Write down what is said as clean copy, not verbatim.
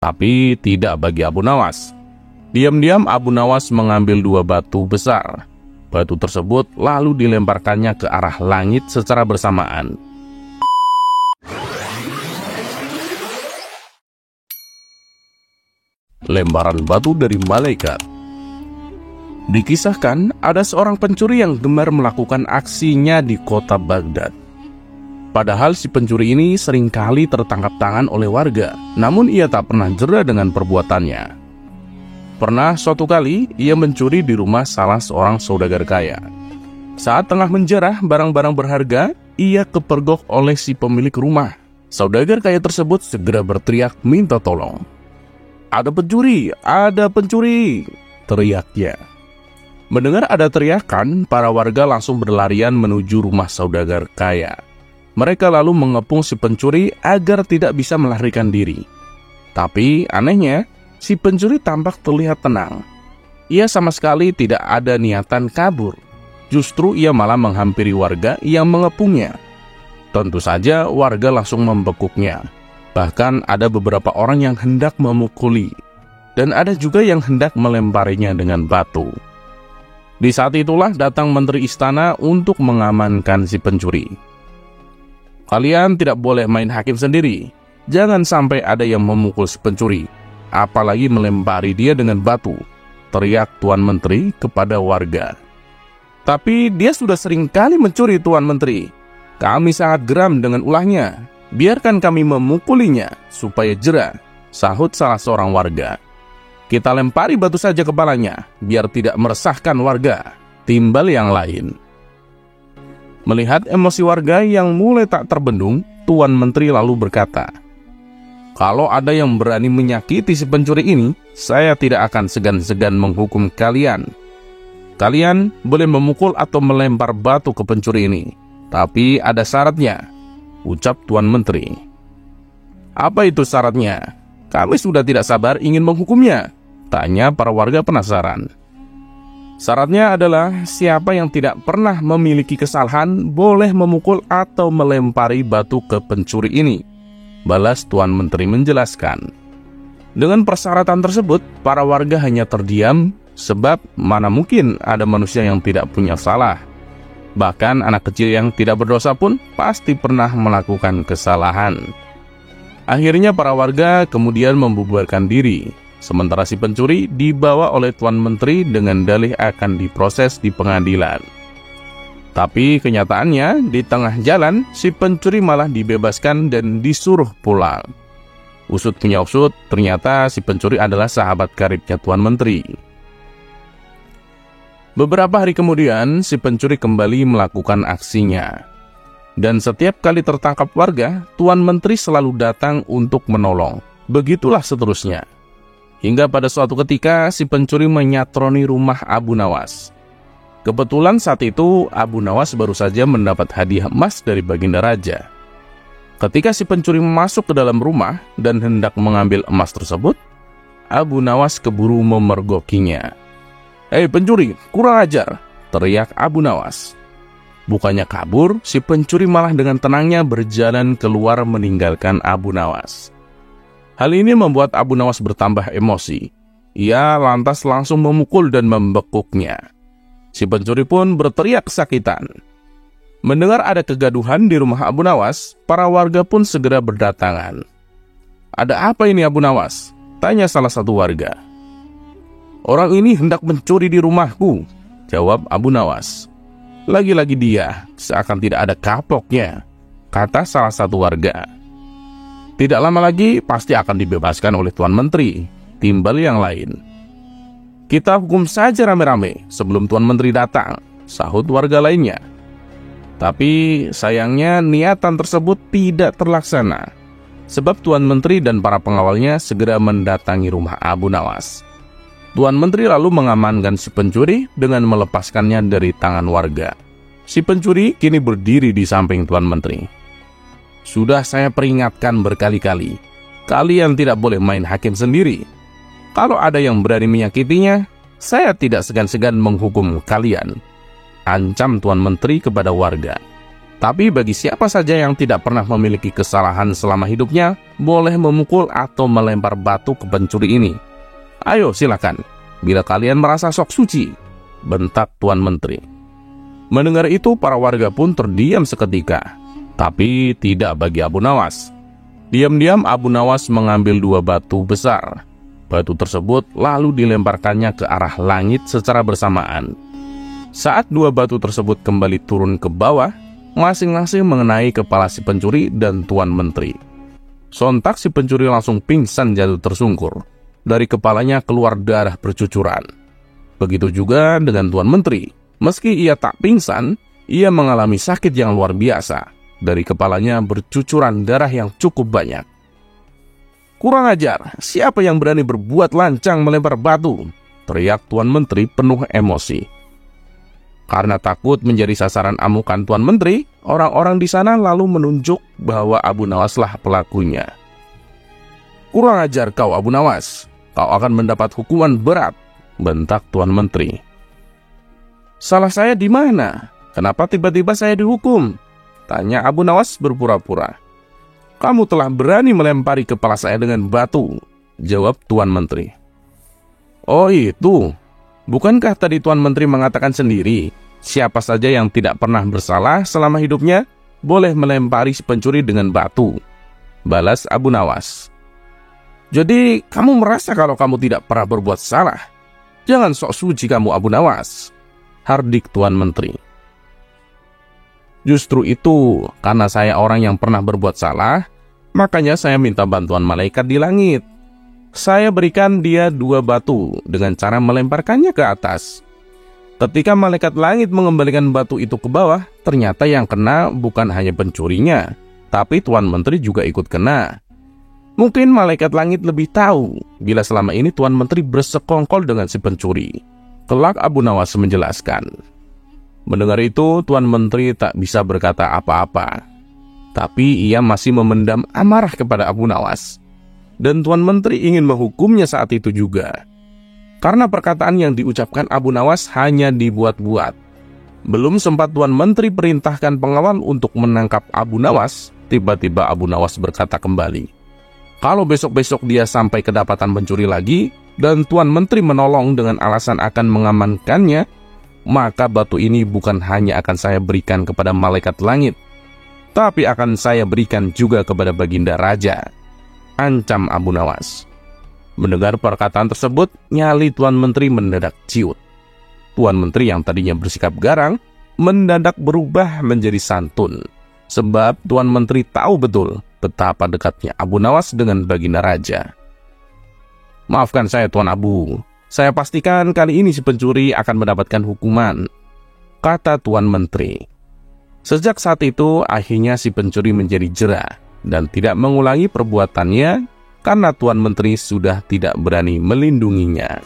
Tapi tidak bagi Abu Nawas. Diam-diam Abu Nawas mengambil 2 batu besar. Batu tersebut lalu dilemparkannya ke arah langit secara bersamaan. Lemparan batu dari malaikat. Dikisahkan ada seorang pencuri yang gemar melakukan aksinya di kota Baghdad. Padahal si pencuri ini seringkali tertangkap tangan oleh warga, namun ia tak pernah jera dengan perbuatannya. Pernah suatu kali ia mencuri di rumah salah seorang saudagar kaya. Saat tengah menjarah barang-barang berharga, ia kepergok oleh si pemilik rumah. Saudagar kaya tersebut segera berteriak minta tolong. "Ada pencuri, ada pencuri!" teriaknya. Mendengar ada teriakan, para warga langsung berlarian menuju rumah saudagar kaya. Mereka lalu mengepung si pencuri agar tidak bisa melarikan diri. Tapi anehnya, si pencuri tampak terlihat tenang. Ia sama sekali tidak ada niatan kabur. Justru ia malah menghampiri warga yang mengepungnya. Tentu saja warga langsung membekuknya. Bahkan ada beberapa orang yang hendak memukuli, dan ada juga yang hendak melemparinya dengan batu. Di saat itulah datang menteri istana untuk mengamankan si pencuri. "Kalian tidak boleh main hakim sendiri. Jangan sampai ada yang memukul si pencuri, apalagi melempari dia dengan batu," teriak Tuan Menteri kepada warga. "Tapi dia sudah sering kali mencuri, Tuan Menteri. Kami sangat geram dengan ulahnya. Biarkan kami memukulinya supaya jera," sahut salah seorang warga. "Kita lempari batu saja kepalanya, biar tidak meresahkan warga," timbal yang lain. Melihat emosi warga yang mulai tak terbendung, Tuan Menteri lalu berkata, "Kalau ada yang berani menyakiti si pencuri ini, saya tidak akan segan-segan menghukum kalian. Kalian boleh memukul atau melempar batu ke pencuri ini, tapi ada syaratnya," ucap Tuan Menteri. "Apa itu syaratnya? Kami sudah tidak sabar ingin menghukumnya," tanya para warga penasaran. "Syaratnya adalah siapa yang tidak pernah memiliki kesalahan boleh memukul atau melempari batu ke pencuri ini," balas Tuan Menteri menjelaskan. Dengan persyaratan tersebut, para warga hanya terdiam, sebab mana mungkin ada manusia yang tidak punya salah. Bahkan anak kecil yang tidak berdosa pun pasti pernah melakukan kesalahan. Akhirnya para warga kemudian membubarkan diri, sementara si pencuri dibawa oleh Tuan Menteri dengan dalih akan diproses di pengadilan. Tapi kenyataannya di tengah jalan si pencuri malah dibebaskan dan disuruh pulang. Usut punya usut, ternyata si pencuri adalah sahabat karibnya Tuan Menteri. Beberapa hari kemudian, si pencuri kembali melakukan aksinya. Dan setiap kali tertangkap warga, Tuan Menteri selalu datang untuk menolong. Begitulah seterusnya. Hingga pada suatu ketika, si pencuri menyatroni rumah Abu Nawas. Kebetulan saat itu, Abu Nawas baru saja mendapat hadiah emas dari Baginda Raja. Ketika si pencuri masuk ke dalam rumah dan hendak mengambil emas tersebut, Abu Nawas keburu memergokinya. "Hei pencuri, kurang ajar!" teriak Abu Nawas. Bukannya kabur, si pencuri malah dengan tenangnya berjalan keluar meninggalkan Abu Nawas. Hal ini membuat Abu Nawas bertambah emosi. Ia lantas langsung memukul dan membekuknya. Si pencuri pun berteriak kesakitan. Mendengar ada kegaduhan di rumah Abu Nawas, para warga pun segera berdatangan. "Ada apa ini Abu Nawas?" tanya salah satu warga. "Orang ini hendak mencuri di rumahku," jawab Abu Nawas. "Lagi-lagi dia, seakan tidak ada kapoknya," kata salah satu warga. "Tidak lama lagi pasti akan dibebaskan oleh Tuan Menteri," timbal yang lain. "Kita hukum saja rame-rame sebelum Tuan Menteri datang," sahut warga lainnya. Tapi sayangnya niatan tersebut tidak terlaksana, sebab Tuan Menteri dan para pengawalnya segera mendatangi rumah Abu Nawas. Tuan Menteri lalu mengamankan si pencuri dengan melepaskannya dari tangan warga. Si pencuri kini berdiri di samping Tuan Menteri. "Sudah saya peringatkan berkali-kali, kalian tidak boleh main hakim sendiri. Kalau ada yang berani menyakitinya, saya tidak segan-segan menghukum kalian," ancam Tuan Menteri kepada warga. Tapi bagi siapa saja yang tidak pernah memiliki kesalahan selama hidupnya, boleh memukul atau melempar batu ke pencuri ini. Ayo silakan, bila kalian merasa sok suci, bentak Tuan Menteri. Mendengar itu, para warga pun terdiam seketika. Tapi tidak bagi Abu Nawas. Diam-diam Abu Nawas mengambil 2 batu besar. Batu tersebut lalu dilemparkannya ke arah langit secara bersamaan. Saat 2 batu tersebut kembali turun ke bawah, masing-masing mengenai kepala si pencuri dan Tuan Menteri. Sontak si pencuri langsung pingsan jatuh tersungkur. Dari kepalanya keluar darah bercucuran. Begitu juga dengan Tuan Menteri. Meski ia tak pingsan, ia mengalami sakit yang luar biasa. Dari kepalanya bercucuran darah yang cukup banyak. Kurang ajar, siapa yang berani berbuat lancang melempar batu? Teriak Tuan Menteri penuh emosi. Karena takut menjadi sasaran amukan Tuan Menteri, orang-orang di sana lalu menunjuk bahwa Abu Nawaslah pelakunya. Kurang ajar kau Abu Nawas, kau akan mendapat hukuman berat, bentak Tuan Menteri. Salah saya di mana? Kenapa tiba-tiba saya dihukum? Tanya Abu Nawas berpura-pura. Kamu telah berani melempari kepala saya dengan batu, jawab Tuan Menteri. Oh itu, bukankah tadi Tuan Menteri mengatakan sendiri, siapa saja yang tidak pernah bersalah selama hidupnya, boleh melempari si pencuri dengan batu, balas Abu Nawas. Jadi kamu merasa kalau kamu tidak pernah berbuat salah? Jangan sok suci kamu Abu Nawas, hardik Tuan Menteri. Justru itu, karena saya orang yang pernah berbuat salah, makanya saya minta bantuan malaikat di langit. Saya berikan dia 2 batu dengan cara melemparkannya ke atas. Ketika malaikat langit mengembalikan batu itu ke bawah, ternyata yang kena bukan hanya pencurinya, tapi Tuan Menteri juga ikut kena. Mungkin malaikat langit lebih tahu bila selama ini Tuan Menteri bersekongkol dengan si pencuri. Kelak Abu Nawas menjelaskan. Mendengar itu, Tuan Menteri tak bisa berkata apa-apa. Tapi ia masih memendam amarah kepada Abu Nawas. Dan Tuan Menteri ingin menghukumnya saat itu juga. Karena perkataan yang diucapkan Abu Nawas hanya dibuat-buat. Belum sempat Tuan Menteri perintahkan pengawal untuk menangkap Abu Nawas, tiba-tiba Abu Nawas berkata kembali. Kalau besok-besok dia sampai kedapatan mencuri lagi, dan Tuan Menteri menolong dengan alasan akan mengamankannya, maka batu ini bukan hanya akan saya berikan kepada malaikat langit, tapi akan saya berikan juga kepada Baginda Raja, ancam Abu Nawas. Mendengar perkataan tersebut, nyali Tuan Menteri mendadak ciut. Tuan Menteri yang tadinya bersikap garang, mendadak berubah menjadi santun. Sebab Tuan Menteri tahu betul betapa dekatnya Abu Nawas dengan Baginda Raja. Maafkan saya Tuan Abu, saya pastikan kali ini si pencuri akan mendapatkan hukuman, kata Tuan Menteri. Sejak saat itu, akhirnya si pencuri menjadi jera dan tidak mengulangi perbuatannya karena Tuan Menteri sudah tidak berani melindunginya.